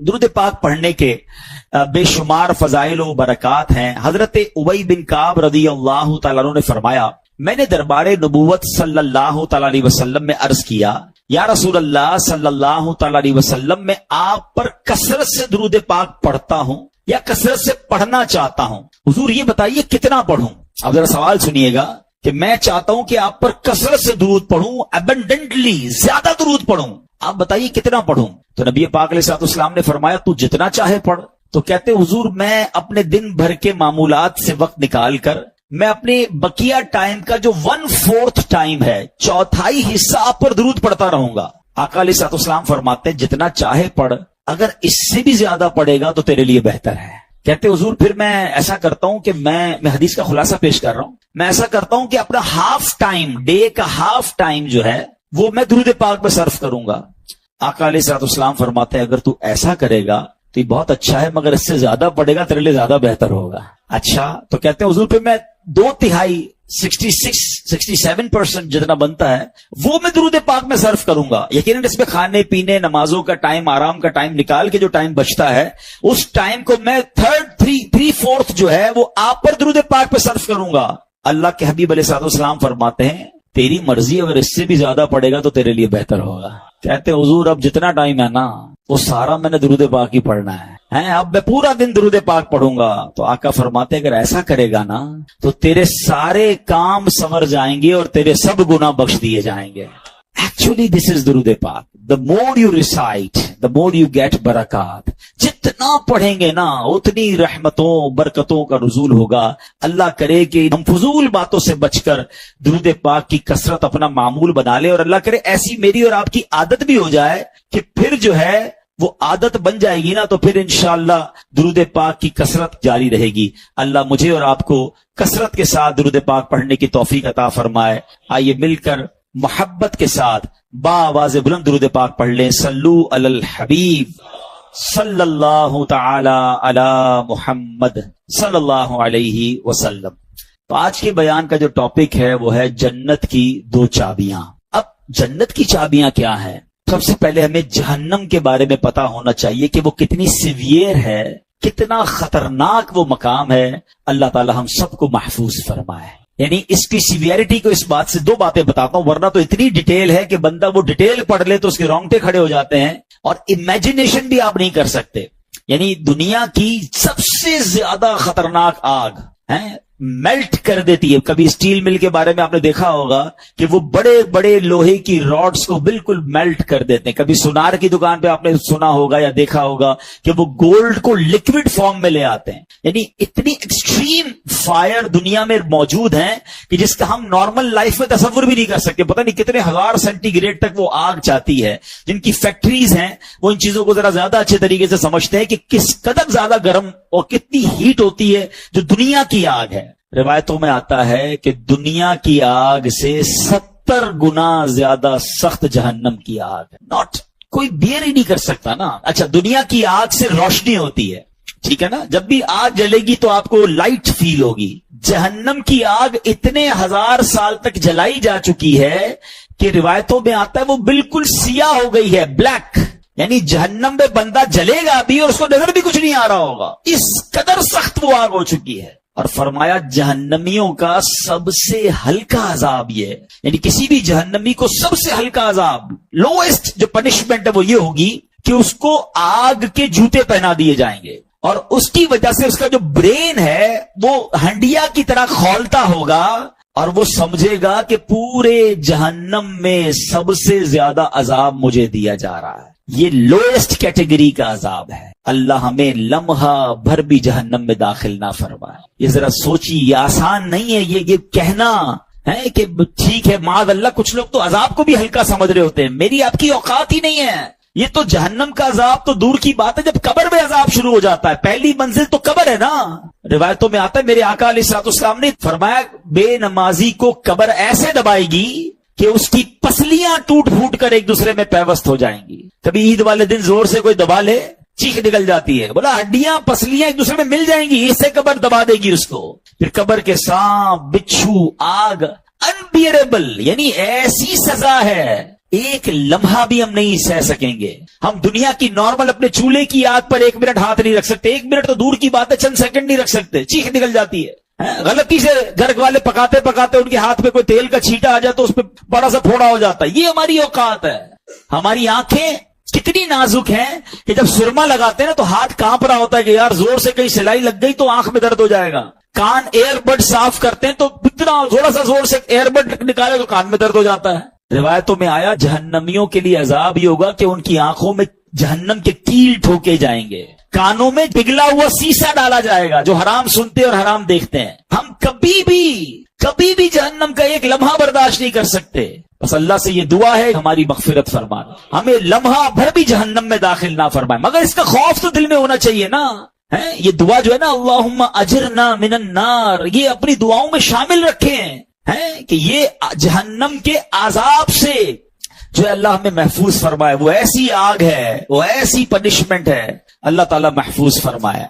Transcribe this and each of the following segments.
درود پاک پڑھنے کے بے شمار فضائل و برکات ہیں۔ حضرت ابی بن کعب رضی اللہ تعالیٰ عنہ نے فرمایا، میں نے دربار نبوت صلی اللہ تعالیٰ علیہ وسلم میں عرض کیا، یا رسول اللہ صلی اللہ تعالیٰ علیہ وسلم، میں آپ پر کثرت سے درود پاک پڑھتا ہوں یا کثرت سے پڑھنا چاہتا ہوں، حضور یہ بتائیے کتنا پڑھوں؟ اب ذرا سوال سنیے گا کہ میں چاہتا ہوں کہ آپ پر کثرت سے درود پڑھوں، ابنڈنٹلی زیادہ درود پڑھوں، آپ بتائیے کتنا پڑھوں؟ تو نبی پاک علیہ الصلوۃ والسلام نے فرمایا، تو جتنا چاہے پڑھ۔ تو کہتے حضور میں اپنے دن بھر کے معمولات سے وقت نکال کر میں اپنے بقیہ ٹائم کا جو 1/4 ٹائم ہے، چوتھائی حصہ آپ پر درود پڑھتا رہوں گا۔ آقا علیہ الصلوۃ والسلام فرماتے ہیں جتنا چاہے پڑھ، اگر اس سے بھی زیادہ پڑھے گا تو تیرے لیے بہتر ہے۔ کہتے حضور پھر میں ایسا کرتا ہوں کہ میں حدیث کا خلاصہ پیش کر رہا ہوں، میں ایسا کرتا ہوں کہ اپنا ہاف ٹائم، ڈے کا ہاف ٹائم جو ہے وہ میں درود پاک پہ صرف کروں گا۔ آقا علیہ الصلوۃ والسلام فرماتے ہیں اگر تو ایسا کرے گا تو یہ بہت اچھا ہے، مگر اس سے زیادہ پڑھے گا تیرے لیے زیادہ بہتر ہوگا۔ اچھا، تو کہتے ہیں حضور پہ میں 2/3 67% جتنا بنتا ہے وہ میں درود پاک میں صرف کروں گا۔ یقیناً اس میں کھانے پینے، نمازوں کا ٹائم، آرام کا ٹائم نکال کے جو ٹائم بچتا ہے اس ٹائم کو میں 3/4 جو ہے وہ آپ پر درود پاک پہ صرف کروں گا۔ اللہ کے حبیب علیہ الصلوۃ والسلام فرماتے ہیں تیری مرضی، اگر اس سے بھی زیادہ پڑے گا تو تیرے لیے بہتر ہوگا۔ کہتے حضور اب جتنا ٹائم ہے نا وہ سارا میں نے درود پاک ہی پڑھنا ہے، اب میں پورا دن درود پاک پڑھوں گا۔ تو آقا فرماتے ہیں اگر ایسا کرے گا نا تو تیرے سارے کام سنور جائیں گے اور تیرے سب گناہ بخش دیے جائیں گے۔ Actually this is درود پاک۔ The more you recite, the more you get برکات۔ جتنا پڑھیں گے نا اتنی رحمتوں برکتوں کا نزول ہوگا۔ اللہ کرے کہ ہم فضول باتوں سے بچ کر درود پاک کی کثرت اپنا معمول بنا لے، اور اللہ کرے ایسی میری اور آپ کی عادت بھی ہو جائے کہ پھر جو ہے وہ عادت بن جائے گی نا، تو پھر انشاءاللہ درود پاک کی کثرت جاری رہے گی۔ اللہ مجھے اور آپ کو کثرت کے ساتھ درود پاک پڑھنے کی توفیق عطا فرمائے۔ آئیے مل کر محبت کے ساتھ بآواز بلند درود پاک پڑھ لیں۔ صلو علی الحبیب صلی اللہ تعالی علی محمد صلی اللہ علیہ وسلم۔ تو آج کے بیان کا جو ٹاپک ہے وہ ہے جنت کی 2 چابیاں۔ اب جنت کی چابیاں کیا ہیں؟ سب سے پہلے ہمیں جہنم کے بارے میں پتا ہونا چاہیے کہ وہ کتنی سیویئر ہے، کتنا خطرناک وہ مقام ہے۔ اللہ تعالی ہم سب کو محفوظ فرمائے۔ یعنی اس کی سیویئرٹی کو اس بات سے 2 باتیں بتاتا ہوں، ورنہ تو اتنی ڈیٹیل ہے کہ بندہ وہ ڈیٹیل پڑھ لے تو اس کے رونگٹے کھڑے ہو جاتے ہیں، اور امیجنیشن بھی آپ نہیں کر سکتے۔ یعنی دنیا کی سب سے زیادہ خطرناک آگ ہے، میلٹ کر دیتی ہے۔ کبھی اسٹیل مل کے بارے میں آپ نے دیکھا ہوگا کہ وہ بڑے بڑے لوہے کی راڈز کو بالکل میلٹ کر دیتے ہیں۔ کبھی سونار کی دکان پہ آپ نے سنا ہوگا یا دیکھا ہوگا کہ وہ گولڈ کو لکوڈ فارم میں لے آتے ہیں۔ یعنی اتنی ایکسٹریم فائر دنیا میں موجود ہیں کہ جس کا ہم نارمل لائف میں تصور بھی نہیں کر سکتے۔ پتہ نہیں کتنے 1000 سینٹی گریڈ تک وہ آگ چاہتی ہے۔ جن کی فیکٹریز ہیں وہ ان چیزوں کو ذرا زیادہ اچھے طریقے سے سمجھتے ہیں کہ کس قدر زیادہ گرم اور کتنی ہیٹ ہوتی ہے جو دنیا کی آگ ہے۔ روایتوں میں آتا ہے کہ دنیا کی آگ سے 70 گنا زیادہ سخت جہنم کی آگ ہے۔ ناٹ کوئی بیئر ہی نہیں کر سکتا نا۔ اچھا، دنیا کی آگ سے روشنی ہوتی ہے، ٹھیک ہے نا، جب بھی آگ جلے گی تو آپ کو لائٹ فیل ہوگی۔ جہنم کی آگ اتنے 1000 سال تک جلائی جا چکی ہے کہ روایتوں میں آتا ہے وہ بالکل سیاہ ہو گئی ہے، بلیک۔ یعنی جہنم میں بندہ جلے گا بھی اور اس کو نظر بھی کچھ نہیں آ رہا ہوگا، اس قدر سخت وہ آگ ہو چکی ہے۔ اور فرمایا جہنمیوں کا سب سے ہلکا عذاب یہ ہے، یعنی کسی بھی جہنمی کو سب سے ہلکا عذاب، لوئسٹ جو پنشمنٹ ہے وہ یہ ہوگی کہ اس کو آگ کے جوتے پہنا دیے جائیں گے، اور اس کی وجہ سے اس کا جو برین ہے وہ ہنڈیا کی طرح کھولتا ہوگا، اور وہ سمجھے گا کہ پورے جہنم میں سب سے زیادہ عذاب مجھے دیا جا رہا ہے۔ یہ لوئسٹ کیٹیگری کا عذاب ہے۔ اللہ ہمیں لمحہ بھر بھی جہنم میں داخل نہ فرمائے۔ یہ ذرا سوچی، یہ آسان نہیں ہے یہ کہنا ہے کہ ٹھیک ہے معاذ اللہ، کچھ لوگ تو عذاب کو بھی ہلکا سمجھ رہے ہوتے ہیں۔ میری آپ کی اوقات ہی نہیں ہے۔ یہ تو جہنم کا عذاب تو دور کی بات ہے، جب قبر میں عذاب شروع ہو جاتا ہے، پہلی منزل تو قبر ہے نا۔ روایتوں میں آتا ہے میرے آقا علیہ الصلوۃ والسلام نے فرمایا بے نمازی کو قبر ایسے دبائے گی کہ اس کی پسلیاں ٹوٹ پھوٹ کر ایک دوسرے میں پیوست ہو جائیں گی۔ کبھی عید والے دن زور سے کوئی دبا لے، چیخ نکل جاتی ہے، بولا ہڈیاں پسلیاں ایک دوسرے میں مل جائیں گی، اس سے قبر دبا دے گی اس کو۔ پھر قبر کے سانپ، بچھو، آگ، انبیئریبل، یعنی ایسی سزا ہے ایک لمحہ بھی ہم نہیں سہ سکیں گے. ہم دنیا کی نارمل اپنے چولہے کی آگ پر 1 منٹ ہاتھ نہیں رکھ سکتے. 1 منٹ تو دور کی بات ہے, چند سیکنڈ نہیں رکھ سکتے, چیخ نکل جاتی ہے. غلطی سے گھر والے پکاتے پکاتے ان کے ہاتھ پہ کوئی تیل کا چھینٹا آ جائے تو اس پہ بڑا سا پھوڑا ہو جاتا ہے. یہ ہماری اوقات ہے. ہماری آنکھیں کتنی نازک ہیں کہ جب سرما لگاتے ہیں نا تو ہاتھ کانپ رہا ہوتا ہے کہ یار زور سے کہیں سلائی لگ گئی تو آنکھ میں درد ہو جائے گا. کان ایئر بڈ صاف کرتے ہیں تو اتنا تھوڑا سا زور سے ایئر بڈ نکالے تو کان میں درد ہو جاتا ہے. روایتوں میں آیا جہنمیوں کے لیے عذاب یہ ہوگا کہ ان کی آنکھوں میں جہنم کے کیل ٹھوکے جائیں گے, کانوں میں پگھلا ہوا سیسا ڈالا جائے گا جو حرام سنتے اور حرام دیکھتے ہیں. ہم کبھی بھی جہنم کا ایک لمحہ برداشت نہیں کر سکتے. بس اللہ سے یہ دعا ہے ہماری مغفرت فرمائے, ہمیں لمحہ بھر بھی جہنم میں داخل نہ فرمائے. مگر اس کا خوف تو دل میں ہونا چاہیے نا. یہ دعا جو ہے نا اللہم اجرنا من النار, یہ اپنی دعاؤں میں شامل رکھیں کہ یہ جہنم کے عذاب سے جو اللہ ہمیں محفوظ فرمائے. وہ ایسی آگ ہے, وہ ایسی پنشمنٹ ہے, اللہ تعالیٰ محفوظ فرمائے.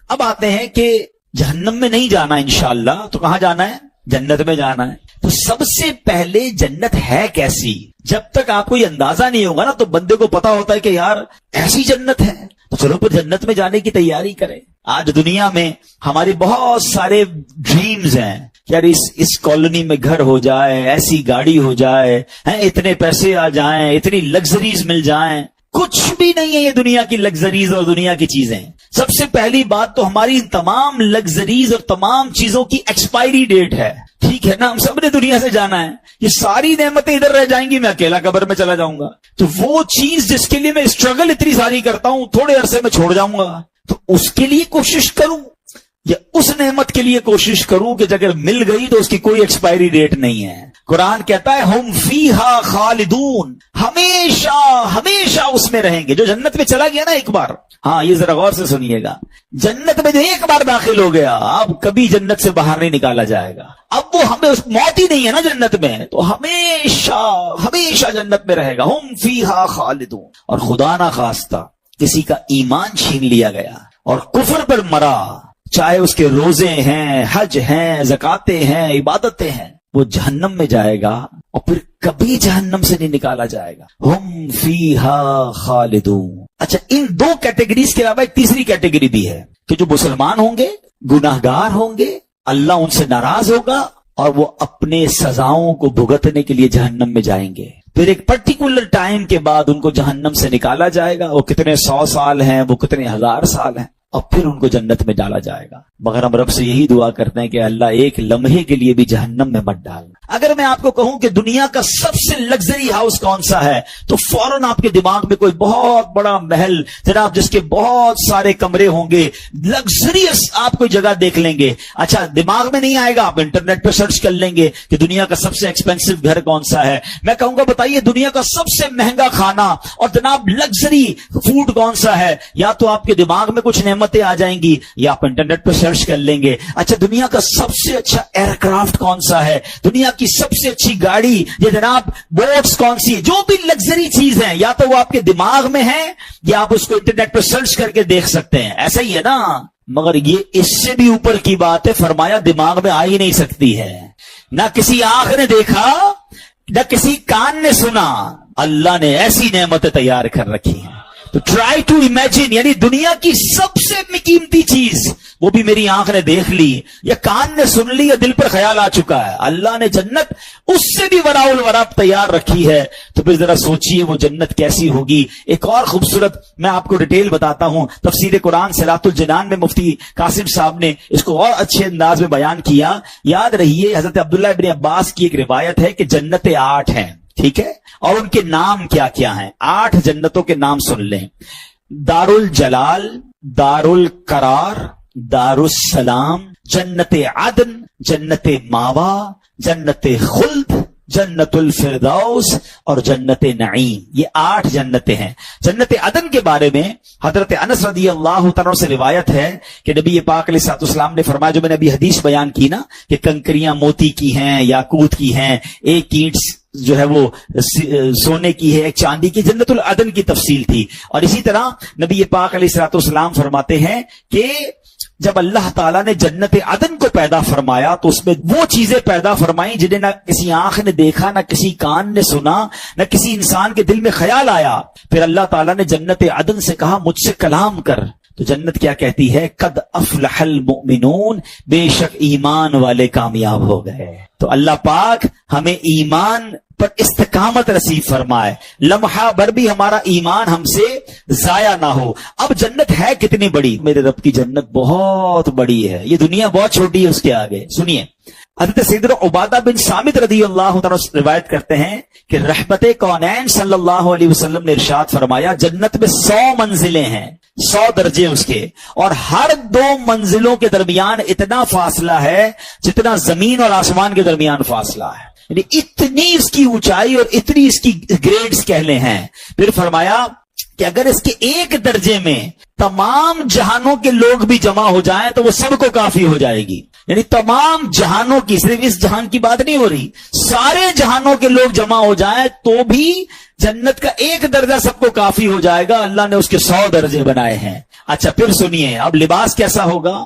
اب آتے ہیں کہ جہنم میں نہیں جانا انشاءاللہ, تو کہاں جانا ہے؟ جنت میں جانا ہے. تو سب سے پہلے جنت ہے کیسی؟ جب تک آپ کو یہ اندازہ نہیں ہوگا نا تو بندے کو پتا ہوتا ہے کہ یار ایسی جنت ہے, تو چلو پھر جنت میں جانے کی تیاری کریں. آج دنیا میں ہمارے بہت سارے ڈریمز ہیں, یار اس کالونی میں گھر ہو جائے, ایسی گاڑی ہو جائے, اتنے پیسے آ جائیں, اتنی لگژریز مل جائیں. کچھ بھی نہیں ہے یہ دنیا کی لگژریز اور دنیا کی چیزیں. سب سے پہلی بات تو ہماری ان تمام لگژریز اور تمام چیزوں کی ایکسپائری ڈیٹ ہے. ٹھیک ہے نا, ہم سب نے دنیا سے جانا ہے, یہ ساری نعمتیں ادھر رہ جائیں گی, میں اکیلا قبر میں چلا جاؤں گا. تو وہ چیز جس کے لیے میں اسٹرگل اتنی ساری کرتا ہوں تھوڑے عرصے میں چھوڑ جاؤں گا, تو اس کے لیے کوشش کروں یا اس نعمت کے لیے کوشش کروں کہ اگر مل گئی تو اس کی کوئی ایکسپائری ڈیٹ نہیں ہے. قرآن کہتا ہے ہم فیہا خالدون, ہمیشہ اس میں رہیں گے. جو جنت میں چلا گیا نا ایک بار, ہاں یہ ذرا غور سے سنیے گا, جنت میں جو ایک بار داخل ہو گیا اب کبھی جنت سے باہر نہیں نکالا جائے گا. اب وہ ہمیں موت ہی نہیں ہے نا جنت میں, تو ہمیشہ جنت میں رہے گا. ہم فیہا خالدون. اور خدا نہ خواستہ کسی کا ایمان چھین لیا گیا اور کفر پر مرا, چاہے اس کے روزے ہیں, حج ہیں, زکاتیں ہیں, عبادتیں ہیں, وہ جہنم میں جائے گا اور پھر کبھی جہنم سے نہیں نکالا جائے گا. ہم فیہا خالدون. اچھا, ان 2 کیٹیگریز کے علاوہ ایک تیسری کیٹیگری بھی ہے کہ جو مسلمان ہوں گے, گناہگار ہوں گے, اللہ ان سے ناراض ہوگا اور وہ اپنے سزاؤں کو بھگتنے کے لیے جہنم میں جائیں گے. پھر ایک پرٹیکولر ٹائم کے بعد ان کو جہنم سے نکالا جائے گا. وہ کتنے 100 سال ہیں, وہ کتنے 1000 سال ہیں, اور پھر ان کو جنت میں ڈالا جائے گا. مگر ہم رب سے یہی دعا کرتے ہیں کہ اللہ ایک لمحے کے لیے بھی جہنم میں مت ڈالنا. اگر میں آپ کو کہوں کہ دنیا کا سب سے لگژری ہاؤس کون سا ہے, تو فوراً آپ کے دماغ میں کوئی بہت بڑا محل جناب جس کے بہت سارے کمرے ہوں گے, لگژریس آپ کوئی جگہ دیکھ لیں گے. اچھا, دماغ میں نہیں آئے گا, آپ انٹرنیٹ پہ سرچ کر لیں گے کہ دنیا کا سب سے ایکسپینسو گھر کون سا ہے. میں کہوں گا بتائیے دنیا کا سب سے مہنگا کھانا اور جناب لگژری فوڈ کون سا ہے. یا تو آپ کے دماغ میں کچھ نعمتیں آ جائیں گی یا آپ انٹرنیٹ پہ سرچ کر لیں گے. اچھا, دنیا کا سب سے اچھا ایئر کرافٹ کون سا ہے, دنیا کی سب سے اچھی گاڑی یا جناب بوٹس کون سی, جو بھی لگژری چیز ہے یا تو وہ آپ کے دماغ میں ہے یا آپ اس کو انٹرنیٹ پہ سرچ کر کے دیکھ سکتے ہیں. ایسا ہی ہے نا. مگر یہ اس سے بھی اوپر کی بات ہے, فرمایا دماغ میں آ ہی نہیں سکتی ہے. نہ کسی آنکھ نے دیکھا, نہ کسی کان نے سنا, اللہ نے ایسی نعمتیں تیار کر رکھی ہیں. تو ٹرائی ٹو امیجن, یعنی دنیا کی سب سے قیمتی چیز وہ بھی میری آنکھ نے دیکھ لی یا کان نے سن لی یا دل پر خیال آ چکا ہے, اللہ نے جنت اس سے بھی وراء الورا تیار رکھی ہے. تو پھر ذرا سوچئے وہ جنت کیسی ہوگی. ایک اور خوبصورت میں آپ کو ڈیٹیل بتاتا ہوں, تفسیر قرآن صلاۃ الجنان میں مفتی قاسم صاحب نے اس کو اور اچھے انداز میں بیان کیا. یاد رہیے حضرت عبداللہ ابن عباس کی ایک روایت ہے کہ جنتیں 8 ہیں, ٹھیک ہے, اور ان کے نام کیا کیا ہیں. 8 جنتوں کے نام سن لیں. دار الجلال, دار القرار, دار السلام, جنت عدن, جنت ماوا, جنت خلد, جنت الفردوس اور جنت نعیم. یہ 8 جنتیں ہیں. جنت عدن کے بارے میں حضرت انس رضی اللہ تعالیٰ سے روایت ہے کہ نبی پاک علیہ الصلوۃ والسلام نے فرمایا, جو میں نے ابھی حدیث بیان کی نا کہ کنکریاں موتی کی ہیں, یاقوت کی ہیں, ایک اینٹ جو ہے وہ سونے کی ہے, ایک چاندی کی. جنت العدن کی تفصیل تھی. اور اسی طرح نبی پاک علیہ الصلوۃ والسلام فرماتے ہیں کہ جب اللہ تعالیٰ نے جنت عدن کو پیدا فرمایا تو اس میں وہ چیزیں پیدا فرمائیں جنہیں نہ کسی آنکھ نے دیکھا، نہ کسی کان نے سنا، نہ کسی انسان کے دل میں خیال آیا۔ پھر اللہ تعالیٰ نے جنت عدن سے کہا مجھ سے کلام کر، تو جنت کیا کہتی ہے؟ قد افلح المؤمنون، بے شک ایمان والے کامیاب ہو گئے۔ تو اللہ پاک ہمیں ایمان پر استقامت نصیب فرمائے، لمحہ بھر بھی ہمارا ایمان ہم سے ضائع نہ ہو۔ اب جنت ہے کتنی بڑی؟ میرے رب کی جنت بہت بڑی ہے، یہ دنیا بہت چھوٹی ہے اس کے آگے۔ سنیے، حضرت سیدنا عبادہ بن صامت رضی اللہ تعالیٰ روایت کرتے ہیں کہ رحمت کونین صلی اللہ علیہ وسلم نے ارشاد فرمایا جنت میں 100 منزلیں ہیں، 100 درجے اس کے، اور ہر 2 منزلوں کے درمیان اتنا فاصلہ ہے جتنا زمین اور آسمان کے درمیان فاصلہ ہے، یعنی اتنی اس کی اونچائی اور اتنی اس کی گریڈز کہنے ہیں۔ پھر فرمایا کہ اگر اس کے ایک درجے میں تمام جہانوں کے لوگ بھی جمع ہو جائیں تو وہ سب کو کافی ہو جائے گی، یعنی تمام جہانوں کی، صرف اس جہان کی بات نہیں ہو رہی، سارے جہانوں کے لوگ جمع ہو جائیں تو بھی جنت کا ایک درجہ سب کو کافی ہو جائے گا۔ اللہ نے اس کے 100 درجے بنائے ہیں۔ اچھا پھر سنیے، اب لباس کیسا ہوگا؟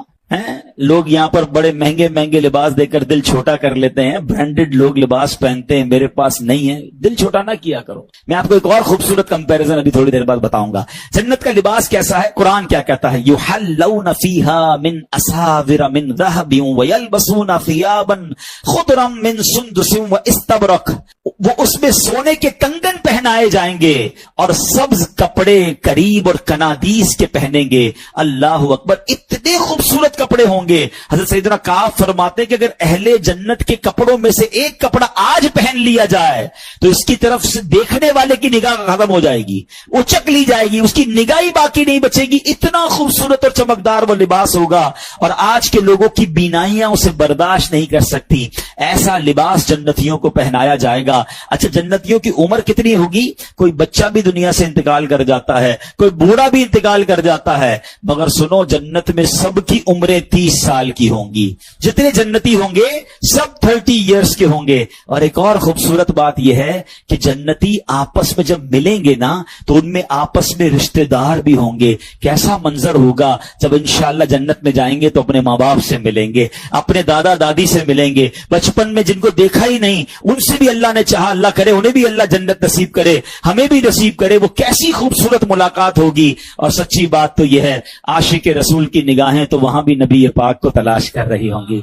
لوگ یہاں پر بڑے مہنگے مہنگے لباس دے کر دل چھوٹا کر لیتے ہیں، برانڈڈ لوگ لباس پہنتے ہیں، میرے پاس نہیں ہے، دل چھوٹا نہ کیا کرو۔ میں آپ کو ایک اور خوبصورت کمپیریزن ابھی تھوڑی دیر بعد بتاؤں گا۔ جنت کا لباس کیسا ہے؟ قرآن کیا کہتا ہے؟ یحلون فیہا من اساور من ذہب ویلبسون ثیابا خضرا من سندس واستبرق، وہ اس میں سونے کے کنگن پہنائے جائیں گے اور سبز کپڑے قریب اور کنادیس کے پہنیں گے۔ اللہ اکبر، اتنے خوبصورت کپڑے ہوں گے۔ حضرت سیدنا کعب فرماتے ہیں کہ اگر اہل جنت کے کپڑوں میں سے ایک کپڑا آج پہن لیا جائے تو اس کی طرف سے دیکھنے والے کی نگاہ ختم ہو جائے گی، اچک لی جائے گی، اس کی نگاہ ہی باقی نہیں بچے گی، اتنا خوبصورت اور چمکدار وہ لباس ہوگا، اور آج کے لوگوں کی بینائیاں اسے برداشت نہیں کر سکتی۔ ایسا لباس جنتیوں کو پہنایا جائے گا۔ اچھا جنتیوں کی عمر کتنی ہوگی؟ کوئی بچہ بھی دنیا سے انتقال کر جاتا ہے، کوئی بوڑھا بھی انتقال کر جاتا ہے، مگر سنو جنت میں سب کی عمریں 30 سال کی ہوں گی، جتنے جنتی ہوں گے سب 30 ایئرس کے ہوں گے۔ اور ایک اور خوبصورت بات یہ ہے کہ جنتی آپس میں جب ملیں گے نا تو ان میں آپس میں رشتہ دار بھی ہوں گے۔ کیسا منظر ہوگا جب انشاءاللہ جنت میں جائیں گے تو اپنے ماں باپ سے ملیں گے، اپنے دادا دادی سے ملیں گے، بچپن میں جن کو دیکھا ہی نہیں ان سے بھی اللہ نے چاہا، اللہ کرے انہیں بھی اللہ جنت نصیب کرے، ہمیں بھی نصیب کرے۔ وہ کیسی خوبصورت ملاقات ہوگی۔ اور سچی بات تو یہ ہے عاشق رسول کی نگاہیں تو وہاں بھی نبی پاک کو تلاش کر رہی ہوں گی۔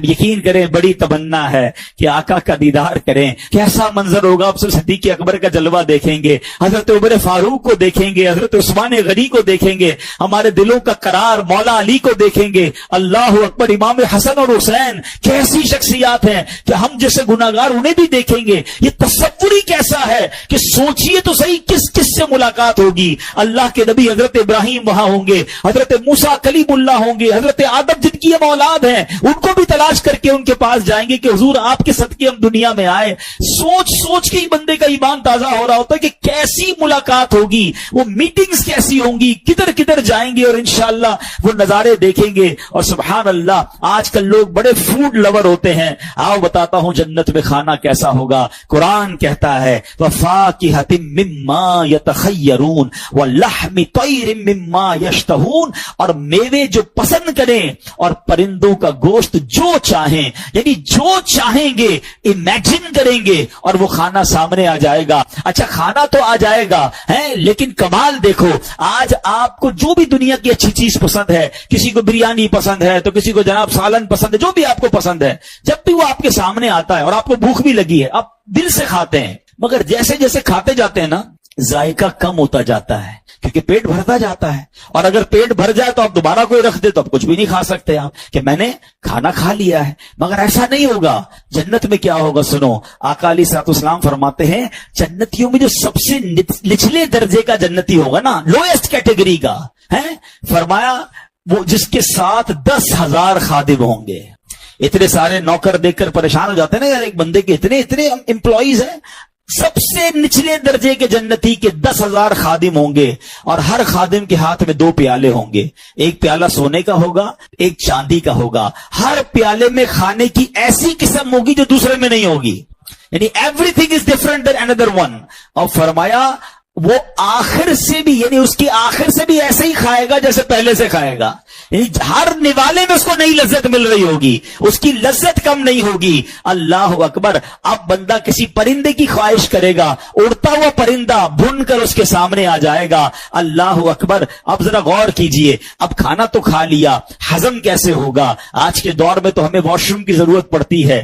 یقین کریں بڑی تمنا ہے کہ آقا کا دیدار کریں۔ کیسا منظر ہوگا؟ اب صدیق اکبر کا جلوہ دیکھیں گے، حضرت عمر فاروق کو دیکھیں گے، حضرت عثمان غنی کو دیکھیں گے، ہمارے دلوں کا قرار مولا علی کو دیکھیں گے۔ اللہ اکبر، امام حسن اور حسین کیسی شخصیات ہیں کہ ہم جیسے گناہگار انہیں بھی دیکھیں گے۔ یہ تصور ہی کیسا ہے کہ سوچئے تو صحیح کس کس سے ملاقات ہوگی۔ اللہ کے نبی حضرت ابراہیم وہاں ہوں گے، حضرت موسیٰ کلیم اللہ ہوں گے، حضرت آدم جن کی ہم اولاد ہیں ان کو بھی تلاش کر کے ان کے پاس جائیں گے کہ حضور آپ کے صدقے ہم دنیا میں آئے۔ سوچ سوچ کے ہی بندے کا ایمان تازہ ہو رہا ہوتا ہے کہ کیسی ملاقات ہوگی، وہ میٹنگز کیسی ہوں گی، کدھر کدھر جائیں گے اور انشاءاللہ وہ نظارے دیکھیں گے۔ اور سبحان اللہ، آج کل لوگ بڑے فوڈ لور ہوتے ہیں، آؤ بتاتا ہوں جنت میں کھانا کیسا ہوگا۔ قرآن کہتا ہے وَفَاكِهَةٍ مِّمَّا يَتَخَيَّرُونَ وَلَحْمِ طَيْرٍ مِّمَّا يَشْتَهُونَ، اور میوے جو پسند کریں اور پرندوں کا گوشت جو چاہیں، یعنی جو چاہیں گے امیجن کریں گے اور وہ کھانا سامنے آ جائے گا۔ اچھا کھانا تو آ جائے گا لیکن کمال دیکھو، آج آپ کو جو بھی دنیا کی اچھی چیز پسند ہے، کسی کو بریانی پسند ہے تو کسی کو جناب سالن پسند ہے، جو بھی آپ کو پسند ہے، جب بھی وہ آپ کے سامنے آتا ہے اور آپ کو بھوک بھی لگی ہے آپ دل سے کھاتے ہیں، مگر جیسے جیسے کھاتے جاتے ہیں نا ذائقہ کم ہوتا جاتا ہے کیونکہ پیٹ بھرتا جاتا ہے، اور اگر پیٹ بھر جائے تو آپ دوبارہ کوئی رکھ دے تو آپ کچھ بھی نہیں کھا سکتے آپ کہ میں نے کھانا کھا لیا ہے۔ مگر ایسا نہیں ہوگا۔ جنت میں کیا ہوگا سنو، آقا علیہ الصلوۃ والسلام فرماتے ہیں جنتیوں میں جو سب سے نچلے درجے کا جنتی ہوگا نا، لوئسٹ کیٹیگری کا فرمایا وہ جس کے ساتھ 10,000 خادم ہوں گے۔ اتنے سارے نوکر دیکھ کر پریشان ہو جاتے ہیں نا یار، ایک بندے کے اتنے امپلائیز ہیں۔ سب سے نچلے درجے کے جنتی کے 10,000 خادم ہوں گے، اور ہر خادم کے ہاتھ میں 2 پیالے ہوں گے، ایک پیالہ سونے کا ہوگا، ایک چاندی کا ہوگا۔ ہر پیالے میں کھانے کی ایسی قسم ہوگی جو دوسرے میں نہیں ہوگی، یعنی everything is different than اندر ون۔ اور فرمایا وہ آخر سے بھی، یعنی اس کی آخر سے بھی ایسے ہی کھائے گا جیسے پہلے سے کھائے گا، ہر نوالے میں اس کو نئی لذت مل رہی ہوگی, اس کی لذت کم نہیں ہوگی. اللہ اکبر. اب بندہ کسی پرندے کی خواہش کرے گا, اڑتا ہوا پرندہ بھن کر اس کے سامنے آ جائے گا. اللہ اکبر. اب ذرا غور کیجئے, اب کھانا تو کھا لیا, ہضم کیسے ہوگا؟ آج کے دور میں تو ہمیں واش روم کی ضرورت پڑتی ہے,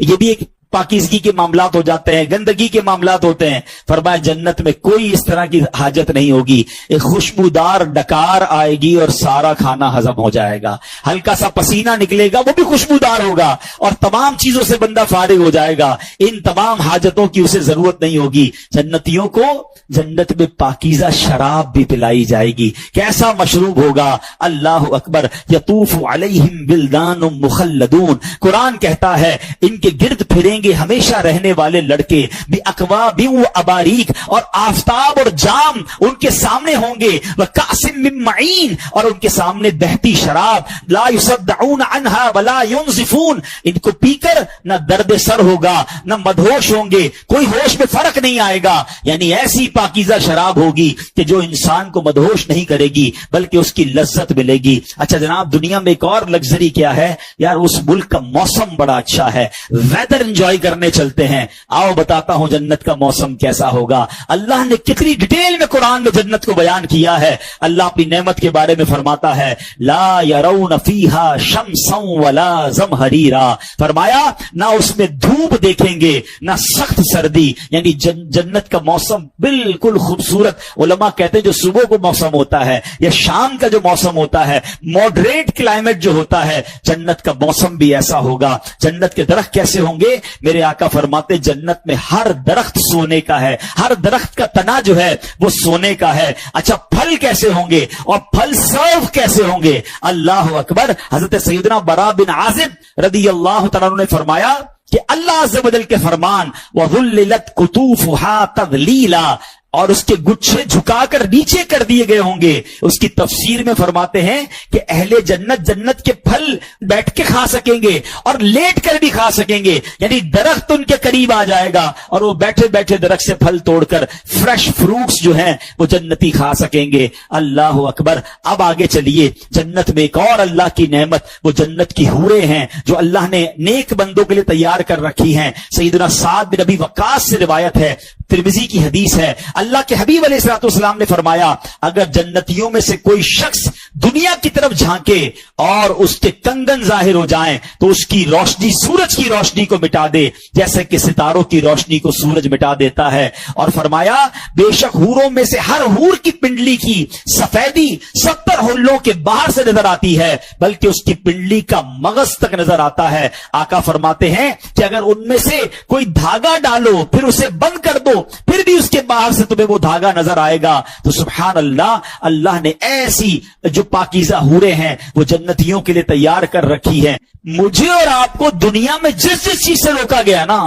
یہ بھی ایک پاکیزگی کے معاملات ہو جاتے ہیں, گندگی کے معاملات ہوتے ہیں. فرمایا جنت میں کوئی اس طرح کی حاجت نہیں ہوگی. ایک خوشبودار ڈکار آئے گی اور سارا کھانا ہضم ہو جائے گا. ہلکا سا پسینہ نکلے گا, وہ بھی خوشبودار ہوگا, اور تمام چیزوں سے بندہ فارغ ہو جائے گا. ان تمام حاجتوں کی اسے ضرورت نہیں ہوگی. جنتیوں کو جنت میں پاکیزہ شراب بھی پلائی جائے گی. کیسا مشروب ہوگا؟ اللہ اکبر. یطوف علیہم ولدان مخلدون. قرآن کہتا ہے ان کے گرد پھریں گے ہمیشہ رہنے والے لڑکے, بِأَكْوَابٍ وَأَبَارِيكَ, اور آفتاب اور جام ان کے سامنے ہوں گے, وَكَأْسٍ مِّن مَّعِينٍ, اور ان کے سامنے بہتی شراب, لَا يُصَدَّعُونَ عَنْهَا وَلَا يُنزِفُونَ, ان کو پی کر نہ درد سر ہوگا نہ مدہوش ہوں گے, کوئی ہوش میں فرق نہیں آئے گا. یعنی ایسی پاکیزہ شراب ہوگی کہ جو انسان کو مدہوش نہیں کرے گی بلکہ اس کی لذت ملے گی. اچھا جناب, دنیا میں ایک اور لگژری کیا ہے یار؟ اس ملک کا موسم بڑا اچھا ہے, ویدر انجوائے کرنے چلتے ہیں. آؤ بتاتا ہوں جنت کا موسم کیسا ہوگا. اللہ نے کتنی ڈیٹیل میں قرآن میں جنت کو بیان کیا ہے. اللہ اپنی نعمت کے بارے میں فرماتا ہے, لا يرون فیہا شمسا ولا زمہریرا. فرمایا نہ اس میں دھوپ دیکھیں گے نہ سخت سردی. یعنی جنت کا موسم بالکل خوبصورت. علماء کہتے ہیں جو صبح کو موسم ہوتا ہے یا شام کا جو موسم ہوتا ہے, ماڈریٹ کلائمیٹ جو ہوتا ہے, جنت کا موسم بھی ایسا ہوگا. جنت کے درخت کیسے ہوں گے؟ میرے آقا فرماتے جنت میں ہر درخت سونے کا ہے, ہر درخت کا تنا جو ہے وہ سونے کا ہے. اچھا پھل کیسے ہوں گے اور پھل سرو کیسے ہوں گے؟ اللہ اکبر. حضرت سیدنا برا بن عازب رضی اللہ تعالیٰ عنہ نے فرمایا کہ اللہ عز و جل کے فرمان, وَذُلِّلَتْ قُطُوفُهَا تَذْلِيلًا, اور اس کے گچھے جھکا کر نیچے کر دیے گئے ہوں گے. اس کی تفسیر میں فرماتے ہیں کہ اہل جنت جنت کے پھل بیٹھ کے کھا سکیں گے اور لیٹ کر بھی کھا سکیں گے. یعنی درخت ان کے قریب آ جائے گا اور وہ بیٹھے بیٹھے درخت سے پھل توڑ کر فریش فروٹس جو ہیں وہ جنتی کھا سکیں گے. اللہ اکبر. اب آگے چلیے, جنت میں ایک اور اللہ کی نعمت, وہ جنت کی حوریں ہیں جو اللہ نے نیک بندوں کے لیے تیار کر رکھی ہیں. سیدنا سعد بن ابی وقاص سے روایت ہے, ترمذی کی حدیث ہے. اللہ کے حبیب علیہ الصلوۃ والسلام نے فرمایا, اگر جنتیوں میں سے کوئی شخص دنیا کی طرف جھانکے اور اس کے کنگن ظاہر ہو جائیں تو اس کی روشنی سورج کی روشنی کو مٹا دے, جیسے کہ ستاروں کی روشنی کو سورج مٹا دیتا ہے. اور فرمایا بے شک حوروں میں سے ہر حور کی پنڈلی کی سفیدی 70 حلوں کے باہر سے نظر آتی ہے, بلکہ اس کی پنڈلی کا مغز تک نظر آتا ہے. آقا فرماتے ہیں کہ اگر ان میں سے کوئی دھاگا ڈالو پھر اسے بند کر دو, پھر بھی اس کے باہر سے تمہیں وہ دھاگا نظر آئے گا. تو سبحان اللہ, اللہ نے ایسی جو پاکیزہ حوریں ہیں وہ جنتیوں کے لیے تیار کر رکھی ہے. مجھے اور آپ کو دنیا میں جس جس چیز سے روکا گیا نا,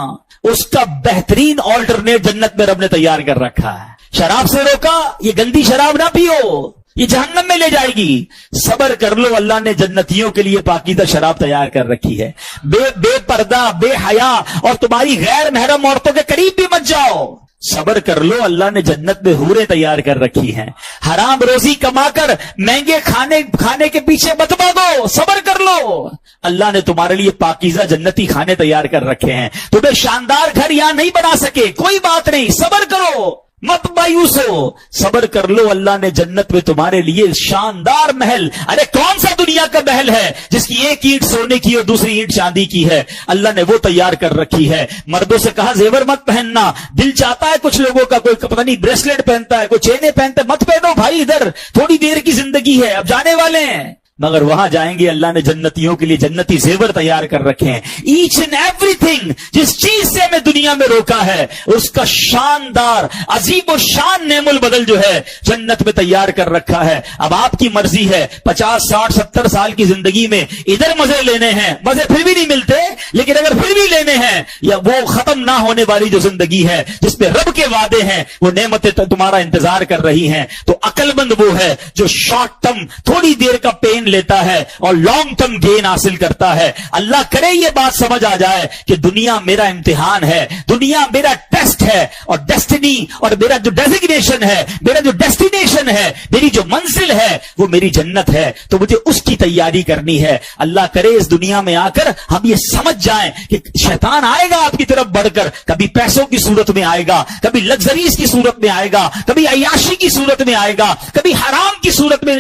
اس کا بہترین آلٹرنیٹ جنت میں رب نے تیار کر رکھا ہے. شراب سے روکا, یہ گندی شراب نہ پیو, یہ جہنم میں لے جائے گی. صبر کر لو, اللہ نے جنتیوں کے لیے پاکیزہ شراب تیار کر رکھی ہے. بے پردہ, بے حیا اور تمہاری غیر محرم عورتوں کے قریب بھی مت جاؤ. صبر کر لو, اللہ نے جنت میں حوریں تیار کر رکھی ہیں. حرام روزی کما کر مہنگے کھانے کے پیچھے مت بھاگو, صبر کر لو. اللہ نے تمہارے لیے پاکیزہ جنتی کھانے تیار کر رکھے ہیں. تمہیں شاندار گھر یہاں نہیں بنا سکے, کوئی بات نہیں, صبر کرو, مت مایوس ہو, صبر کر لو. اللہ نے جنت میں تمہارے لیے شاندار محل, ارے کون سا دنیا کا محل ہے جس کی ایک اینٹ سونے کی اور دوسری اینٹ چاندی کی ہے؟ اللہ نے وہ تیار کر رکھی ہے. مردوں سے کہا زیور مت پہننا, دل چاہتا ہے کچھ لوگوں کا, کوئی پتہ نہیں بریسلیٹ پہنتا ہے, کوئی چینیں پہنتا ہے, مت پہنو بھائی, ادھر تھوڑی دیر کی زندگی ہے, اب جانے والے ہیں. مگر وہاں جائیں گے, اللہ نے جنتیوں کے لیے جنتی زیور تیار کر رکھے ہیں. ایچ اینڈ ایوری تھنگ, جس چیز سے ہمیں دنیا میں روکا ہے اس کا شاندار عظیم و شان نعم البدل جو ہے جنت میں تیار کر رکھا ہے. اب آپ کی مرضی ہے, 50 60 70 سال کی زندگی میں ادھر مزے لینے ہیں, مزے پھر بھی نہیں ملتے, لیکن اگر پھر بھی لینے ہیں, یا وہ ختم نہ ہونے والی جو زندگی ہے جس پہ رب کے وعدے ہیں, وہ نعمتیں تمہارا انتظار کر رہی ہیں, تو عقل مند وہ ہے جو شارٹ ٹرم تھوڑی دیر کا پین لیتا ہے اور لانگ ٹرم گین حاصل کرتا ہے. اللہ کرے یہ بات سمجھ آ جائے کہ دنیا میرا امتحان ہے, دنیا میرا ٹیسٹ ہے, اور ڈیسٹنی اور میرا جو ڈیزگنیشن ہے, میرا جو ڈیسٹینیشن ہے, میری جو منزل ہے وہ میری جنت ہے, تو مجھے اس کی تیاری کرنی ہے. اللہ کرے اس دنیا میں آ کر ہم یہ سمجھ جائیں کہ شیطان آئے گا آپ کی طرف بڑھ کر, کبھی پیسوں کی صورت میں آئے گا, کبھی لگژریز کی صورت میں آئے گا, کبھی عیاشی کی صورت میں آئے گا, کبھی حرام کی صورت میں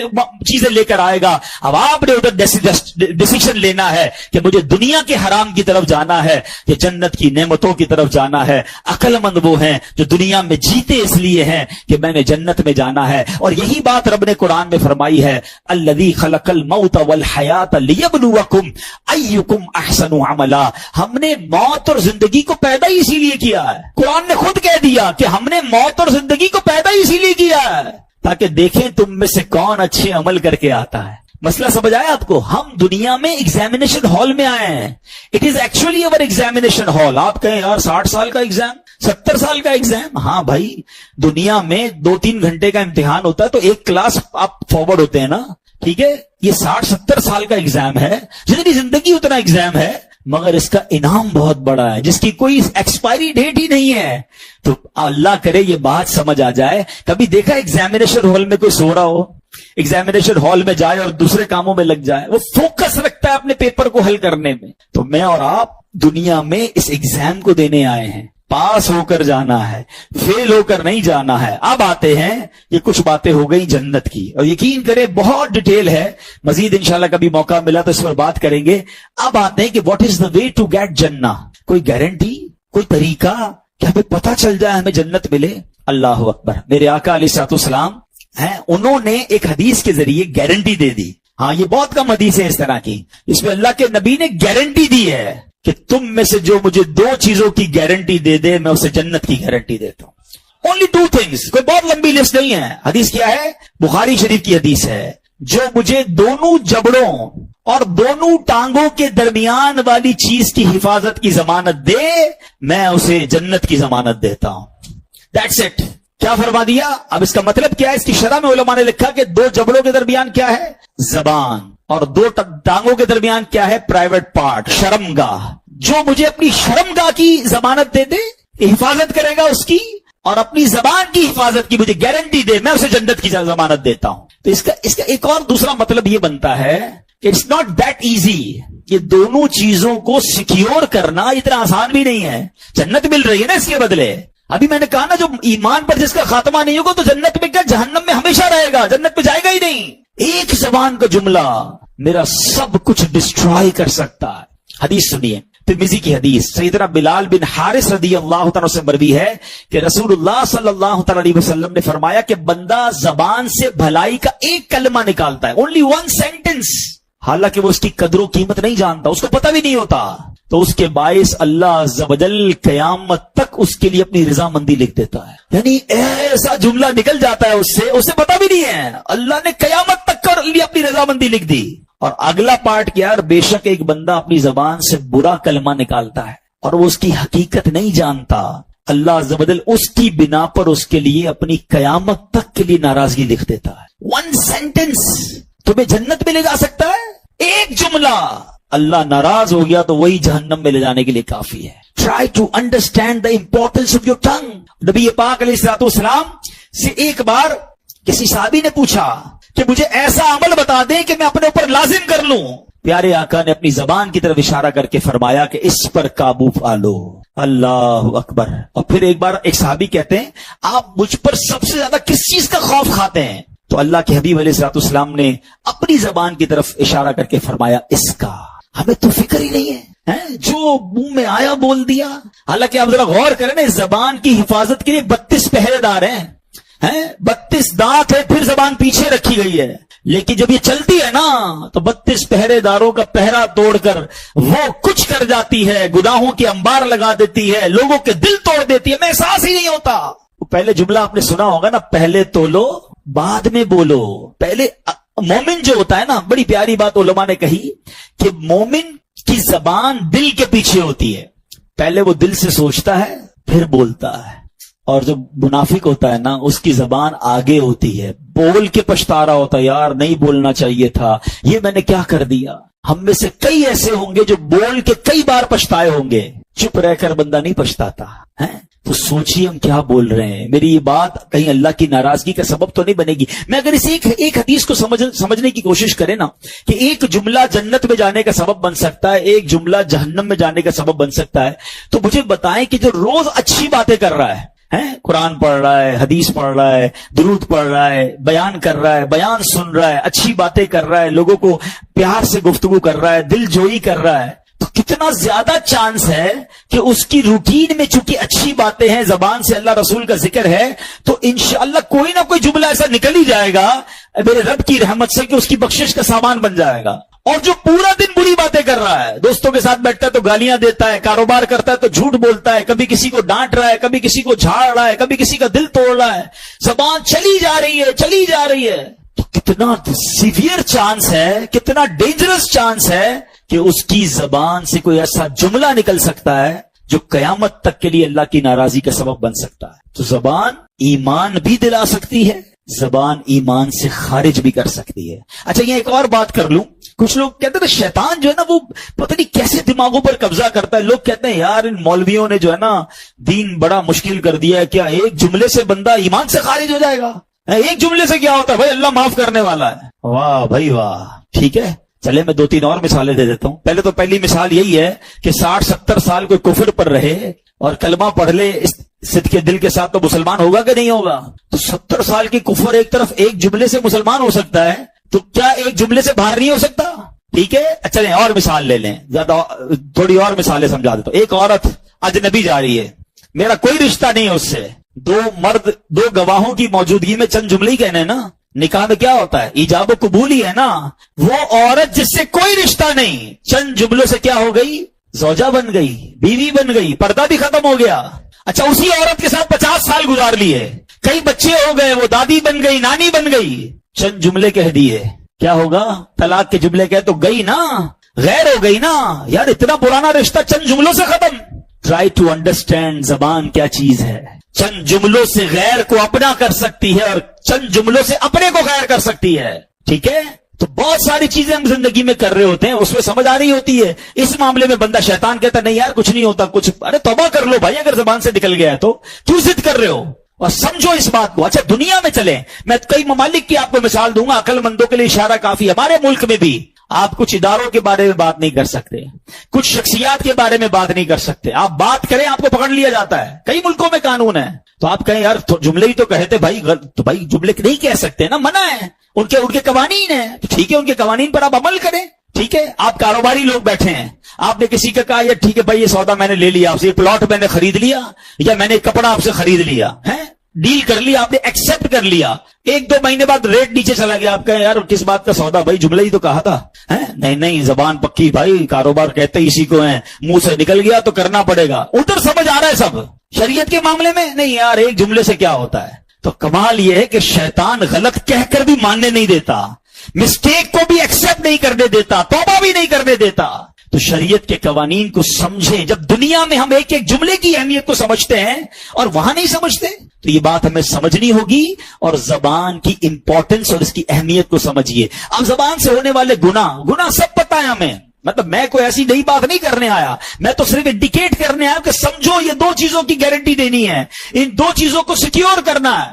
چیزیں لے کر آئے گا. اب آپ نے ادھر ڈیسیژن لینا ہے کہ مجھے دنیا کے حرام کی طرف جانا ہے کہ جنت کی نعمتوں کی طرف جانا ہے. عقل مند وہ ہیں جو دنیا میں جیتے اس لیے ہیں کہ میں نے جنت میں جانا ہے. اور یہی بات رب نے قرآن میں فرمائی ہے, الذی خلق الموت والحیات لیبلوکم ایکم احسن عملا. ہم نے موت اور زندگی کو پیدا ہی اسی لیے کیا ہے. قرآن نے خود کہہ دیا کہ ہم نے موت اور زندگی کو پیدا ہی اسی لیے کیا ہے تاکہ دیکھیں تم میں سے کون اچھے عمل کر کے آتا ہے. مسئلہ سمجھ آیا آپ کو؟ ہم دنیا میں ایگزامینیشن ہال میں آئے ہیں. It is actually over examination hall. آپ کہیں یار 60 سال کا ایگزام, 70 سال کا ایگزام. ہاں بھائی, دنیا میں 2-3 گھنٹے کا امتحان ہوتا ہے تو ایک کلاس آپ فارورڈ ہوتے ہیں نا, ٹھیک ہے. یہ 60-70 سال کا ایگزام ہے, جتنی زندگی اتنا ایگزام ہے, مگر اس کا انعام بہت بڑا ہے جس کی کوئی ایکسپائری ڈیٹ ہی نہیں ہے. تو اللہ کرے یہ بات سمجھ آ جائے. کبھی دیکھا ایگزامینیشن ہال میں کوئی سو رہا ہو, ایگزامینیشن ہال میں جائے اور دوسرے کاموں میں لگ جائے؟ وہ فوکس رکھتا ہے اپنے پیپر کو حل کرنے میں. تو میں اور آپ دنیا میں اس ایگزام کو دینے آئے ہیں, پاس ہو کر جانا ہے, فیل ہو کر نہیں جانا ہے. اب آتے ہیں, یہ کچھ باتیں ہو گئی جنت کی, اور یقین کریں بہت ڈیٹیل ہے, مزید انشاءاللہ کبھی موقع ملا تو اس پر بات کریں گے. اب آتے ہیں کہ what is the way to get جنہ. کوئی گارنٹی, کوئی طریقہ کہ ہمیں پتہ چل جائے ہمیں جنت ملے؟ اللہ اکبر. میرے آقا علیہ الصلوۃ والسلام ہیں, انہوں نے ایک حدیث کے ذریعے گارنٹی دے دی. ہاں, یہ بہت کم حدیث ہے اس طرح کی, اس میں اللہ کے نبی نے گارنٹی دی ہے کہ تم میں سے جو مجھے 2 چیزوں کی گارنٹی دے دے میں اسے جنت کی گارنٹی دیتا ہوں. Only 2 things. کوئی بہت لمبی لسٹ نہیں ہے. حدیث کیا ہے؟ بخاری شریف کی حدیث ہے. جو مجھے دونوں جبڑوں اور دونوں ٹانگوں کے درمیان والی چیز کی حفاظت کی ضمانت دے, میں اسے جنت کی ضمانت دیتا ہوں. That's it. کیا فرما دیا؟ اب اس کا مطلب کیا ہے؟ اس کی شرح میں علماء نے لکھا کہ 2 جبڑوں کے درمیان کیا ہے؟ زبان, اور 2 ٹانگوں کے درمیان کیا ہے؟ پرائیویٹ پارٹ, شرمگاہ. جو مجھے اپنی شرمگاہ کی ضمانت دے دے, حفاظت کرے گا اس کی, اور اپنی زبان کی حفاظت کی مجھے گارنٹی دے, میں اسے جنت کی ضمانت دیتا ہوں. تو اس کا ایک اور دوسرا مطلب یہ بنتا ہے کہ اٹس ناٹ دیٹ ایزی. یہ دونوں چیزوں کو سیکیور کرنا اتنا آسان بھی نہیں ہے. جنت مل رہی ہے نا اس کے بدلے. ابھی میں نے کہا نا, جو ایمان پر جس کا خاتمہ نہیں ہوگا تو جنت میں کیا, جہنم میں ہمیشہ رہے گا, جنت میں جائے گا ہی نہیں. ایک زبان کا جملہ میرا سب کچھ ڈسٹرائے کر سکتا ہے. حدیث سنیے, ترمذی کی حدیث, سیدنا بلال بن حارث رضی اللہ تعالیٰ سے مروی ہے کہ رسول اللہ صلی اللہ تعالیٰ علیہ وسلم نے فرمایا کہ بندہ زبان سے بھلائی کا ایک کلمہ نکالتا ہے, only 1 sentence, حالانکہ وہ اس کی قدر و قیمت نہیں جانتا, اس کو پتہ بھی نہیں ہوتا, تو اس کے باعث اللہ عز و جل قیامت تک اس کے لیے اپنی رضامندی لکھ دیتا ہے. یعنی ایسا جملہ نکل جاتا ہے اسے پتہ بھی نہیں ہے, اللہ نے قیامت تک کر لیے اپنی رضامندی لکھ دی. اور اگلا پارٹ کیا, بے شک ایک بندہ اپنی زبان سے برا کلمہ نکالتا ہے اور وہ اس کی حقیقت نہیں جانتا, اللہ عز و جل اس کی بنا پر اس کے لیے اپنی قیامت تک کے لیے ناراضگی لکھ دیتا ہے. 1 sentence تمہیں جنت میں لے جا سکتا ہے, ایک جملہ. اللہ ناراض ہو گیا تو وہی جہنم میں لے جانے کے لیے کافی ہے. Try to understand the importance of your tongue. نبی پاک علیہ الصلوۃ والسلام سے ایک بار کسی صحابی نے پوچھا کہ مجھے ایسا عمل بتا دیں کہ میں اپنے اوپر لازم کر لوں. پیارے آقا نے اپنی زبان کی طرف اشارہ کر کے فرمایا کہ اس پر قابو پا لو. اللہ اکبر. اور پھر ایک بار ایک صحابی کہتے ہیں, آپ مجھ پر سب سے زیادہ کس چیز کا خوف کھاتے ہیں؟ تو اللہ کے حبیب علیہ الصلوۃ والسلام نے اپنی زبان کی طرف اشارہ کر کے فرمایا, اس کا ہمیں تو فکر ہی نہیں ہے, جو منہ میں آیا بول دیا. حالانکہ آپ ذرا غور کریں نا, زبان کی حفاظت کے لیے 32 پہرے دار ہیں, 32 دانت ہے, پھر زبان پیچھے رکھی گئی ہے. لیکن جب یہ چلتی ہے نا تو 32 پہرے داروں کا پہرا توڑ کر وہ کچھ کر جاتی ہے, گناہوں کی انبار لگا دیتی ہے, لوگوں کے دل توڑ دیتی ہے, میں احساس ہی نہیں ہوتا. پہلے جملہ آپ نے سنا ہوگا نا, پہلے تولو بعد میں بولو. پہلے مومن جو ہوتا ہے نا, بڑی پیاری بات علماء نے کہی کہ مومن کی زبان دل کے پیچھے ہوتی ہے. پہلے وہ دل سے سوچتا ہے پھر بولتا ہے, اور جو منافق ہوتا ہے نا اس کی زبان آگے ہوتی ہے, بول کے پچھتا رہا ہوتا، یار نہیں بولنا چاہیے تھا، یہ میں نے کیا کر دیا۔ ہم میں سے کئی ایسے ہوں گے جو بول کے کئی بار پچھتائے ہوں گے، چپ رہ کر بندہ نہیں پچھتاتا ہے۔ تو سوچیے ہم کیا بول رہے ہیں، میری یہ بات کہیں اللہ کی ناراضگی کا سبب تو نہیں بنے گی۔ میں اگر اس ایک حدیث کو سمجھنے کی کوشش کریں نا، کہ ایک جملہ جنت میں جانے کا سبب بن سکتا ہے، ایک جملہ جہنم میں جانے کا سبب بن سکتا ہے، تو مجھے بتائیں کہ جو روز اچھی باتیں کر رہا ہے، قرآن پڑھ رہا ہے، حدیث پڑھ رہا ہے، درود پڑھ رہا ہے، بیان کر رہا ہے، بیان سن رہا ہے، اچھی باتیں کر رہا ہے، لوگوں کو پیار سے گفتگو کر رہا ہے، دل جوئی کر رہا ہے، تو کتنا زیادہ چانس ہے کہ اس کی روٹین میں چونکہ اچھی باتیں ہیں، زبان سے اللہ رسول کا ذکر ہے، تو انشاءاللہ کوئی نہ کوئی جملہ ایسا نکل ہی جائے گا میرے رب کی رحمت سے کہ اس کی بخشش کا سامان بن جائے گا۔ اور جو پورا دن بری باتیں کر رہا ہے، دوستوں کے ساتھ بیٹھتا ہے تو گالیاں دیتا ہے، کاروبار کرتا ہے تو جھوٹ بولتا ہے، کبھی کسی کو ڈانٹ رہا ہے، کبھی کسی کو جھاڑ رہا ہے، کبھی کسی کا دل توڑ رہا ہے، زبان چلی جا رہی ہے، تو کتنا سیویئر چانس ہے، کتنا ڈینجرس چانس ہے کہ اس کی زبان سے کوئی ایسا جملہ نکل سکتا ہے جو قیامت تک کے لیے اللہ کی ناراضی کا سبب بن سکتا ہے۔ تو زبان ایمان بھی دلا سکتی ہے، زبان ایمان سے خارج بھی کر سکتی ہے۔ اچھا یہ ایک اور بات کر لوں، کچھ لوگ کہتے ہیں شیطان جو ہے نا وہ پتہ نہیں کیسے دماغوں پر قبضہ کرتا ہے۔ لوگ کہتے ہیں یار ان مولویوں نے جو ہے نا دین بڑا مشکل کر دیا ہے، کیا ایک جملے سے بندہ ایمان سے خارج ہو جائے گا؟ ایک جملے سے کیا ہوتا ہے بھائی، اللہ معاف کرنے والا ہے۔ واہ بھائی واہ، ٹھیک ہے چلے میں 2-3 اور مثالیں دے دیتا ہوں۔ پہلے تو پہلی مثال یہی ہے کہ 60-70 سال کوئی کفر پر رہے اور کلمہ پڑھ لے اس صدق کے دل کے ساتھ، تو مسلمان ہوگا کہ نہیں ہوگا؟ تو 70 سال کی کفر ایک طرف ایک جملے سے مسلمان ہو سکتا ہے، تو کیا ایک جملے سے باہر نہیں ہو سکتا؟ ٹھیک ہے اچھا اور مثال لے لیں، زیادہ تھوڑی اور مثالیں سمجھا دیتا ہوں۔ ایک عورت اجنبی جا رہی ہے، میرا کوئی رشتہ نہیں ہے اس سے، 2 مرد 2 گواہوں کی موجودگی میں چند جملے ہی کہنے ہیں نا، نکاح میں کیا ہوتا ہے ایجاب و قبول ہی ہے نا۔ وہ عورت جس سے کوئی رشتہ نہیں چند جملوں سے کیا ہو گئی؟ زوجہ بن گئی، بیوی بن گئی، پردہ بھی ختم ہو گیا۔ اچھا اسی عورت کے ساتھ 50 سال گزار لیے، کئی بچے ہو گئے، وہ دادی بن گئی، نانی بن گئی، چند جملے کہہ دیے، کیا ہوگا؟ طلاق کے جملے کہے تو گئی نا، غیر ہو گئی نا۔ یار اتنا پرانا رشتہ چند جملوں سے ختم۔ ٹرائی ٹو انڈرسٹینڈ زبان کیا چیز ہے، چند جملوں سے غیر کو اپنا کر سکتی ہے اور چند جملوں سے اپنے کو غیر کر سکتی ہے، ٹھیک ہے؟ تو بہت ساری چیزیں ہم زندگی میں کر رہے ہوتے ہیں، اس میں سمجھ آ رہی ہوتی ہے، اس معاملے میں بندہ شیطان کہتا نہیں یار کچھ نہیں ہوتا کچھ، ارے توبہ کر لو بھائی، اگر زبان سے نکل گیا ہے تو کیوں ضد کر رہے ہو؟ اور سمجھو اس بات کو۔ اچھا دنیا میں چلیں، میں کئی ممالک کی آپ کو مثال دوں گا، عقل مندوں کے لیے اشارہ کافی ہے۔ ہمارے ملک میں بھی آپ کچھ اداروں کے بارے میں بات نہیں کر سکتے، کچھ شخصیات کے بارے میں بات نہیں کر سکتے، آپ بات کریں آپ کو پکڑ لیا جاتا ہے، کئی ملکوں میں قانون ہے۔ تو آپ کہیں یار جملے ہی تو کہتے بھائی، تو بھائی جملے نہیں کہہ سکتے نا، منع ہے، ان کے قوانین ہیں، تو ٹھیک ہے ان کے قوانین پر آپ عمل کریں، ٹھیک ہے؟ آپ کاروباری لوگ بیٹھے ہیں، آپ نے کسی کا کہا یا ٹھیک ہے بھائی یہ سودا میں نے لے لیا آپ سے، یہ پلاٹ میں نے خرید لیا یا میں نے کپڑا آپ سے خرید لیا ہے، ڈیل کر لیا آپ نے، ایکسپٹ کر لیا، 1-2 مہینے بعد ریٹ نیچے چلا گیا، آپ کہیں یار کس بات کا سودا بھائی، جملہ ہی تو کہا تھا، نہیں زبان پکی بھائی، کاروبار کہتے ہی اسی کو ہیں، منہ سے نکل گیا تو کرنا پڑے گا، ادھر سمجھ آ رہا ہے سب۔ شریعت کے معاملے میں نہیں یار ایک جملے سے کیا ہوتا ہے۔ تو کمال یہ ہے کہ شیطان غلط کہہ کر بھی ماننے نہیں دیتا، مسٹیک کو بھی ایکسپٹ نہیں کرنے دیتا، توبہ بھی نہیں کرنے دیتا۔ تو شریعت کے قوانین کو سمجھیں۔ جب دنیا میں ہم ایک ایک جملے کی اہمیت کو سمجھتے ہیں اور وہاں نہیں سمجھتے، تو یہ بات ہمیں سمجھنی ہوگی، اور زبان کی امپورٹنس اور اس کی اہمیت کو سمجھیے۔ اب زبان سے ہونے والے گناہ سب پتہ ہے ہمیں، مطلب میں کوئی ایسی نئی بات نہیں کرنے آیا، میں تو صرف انڈیکیٹ کرنے آیا کہ سمجھو یہ 2 چیزوں کی گارنٹی دینی ہے، ان 2 چیزوں کو سیکیور کرنا ہے۔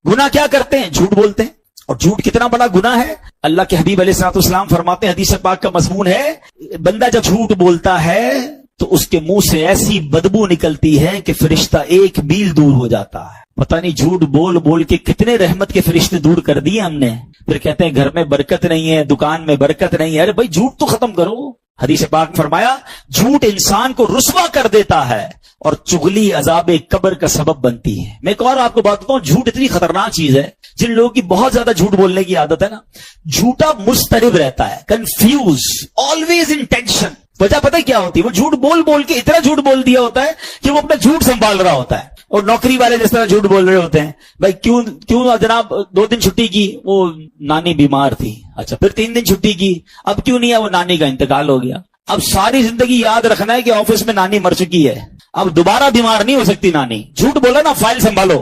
گناہ کیا کرتے ہیں؟ جھوٹ بولتے ہیں، اور جھوٹ کتنا بڑا گناہ ہے۔ اللہ کے حبیب علیہ الصلوۃ والسلام فرماتے ہیں، حدیث پاک کا مضمون ہے، بندہ جب جھوٹ بولتا ہے تو اس کے منہ سے ایسی بدبو نکلتی ہے کہ فرشتہ 1 میل دور ہو جاتا ہے۔ پتہ نہیں جھوٹ بول بول کے کتنے رحمت کے فرشتے دور کر دیے ہم نے۔ پھر کہتے ہیں گھر میں برکت نہیں ہے، دکان میں برکت نہیں ہے۔ ارے بھائی جھوٹ تو ختم کرو۔ حدیث پاک فرمایا جھوٹ انسان کو رسوا کر دیتا ہے اور چغلی عذاب قبر کا سبب بنتی ہے۔ میں ایک اور آپ کو بات بتاؤں، جھوٹ اتنی خطرناک چیز ہے، جن لوگوں کی بہت زیادہ جھوٹ بولنے کی عادت ہے نا، جھوٹا مضطرب رہتا ہے، کنفیوز، آلویز ان ٹینشن۔ وجہ پتہ کیا ہوتی ہے؟ وہ جھوٹ بول بول کے اتنا جھوٹ بول دیا ہوتا ہے کہ وہ اپنا جھوٹ سنبھال رہا ہوتا ہے۔ اور نوکری والے جس طرح جھوٹ بول رہے ہوتے ہیں، بھائی کیوں جناب 2 دن چھٹی کی؟ وہ نانی بیمار تھی۔ اچھا پھر 3 دن چھٹی کی، اب کیوں نہیں ہے؟ وہ نانی کا انتقال ہو گیا۔ اب ساری زندگی یاد رکھنا ہے کہ آفس میں نانی مر چکی ہے، اب دوبارہ بیمار نہیں ہو سکتی نانی۔ جھوٹ بولا نا، file سنبھالو۔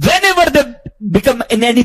whenever they become in any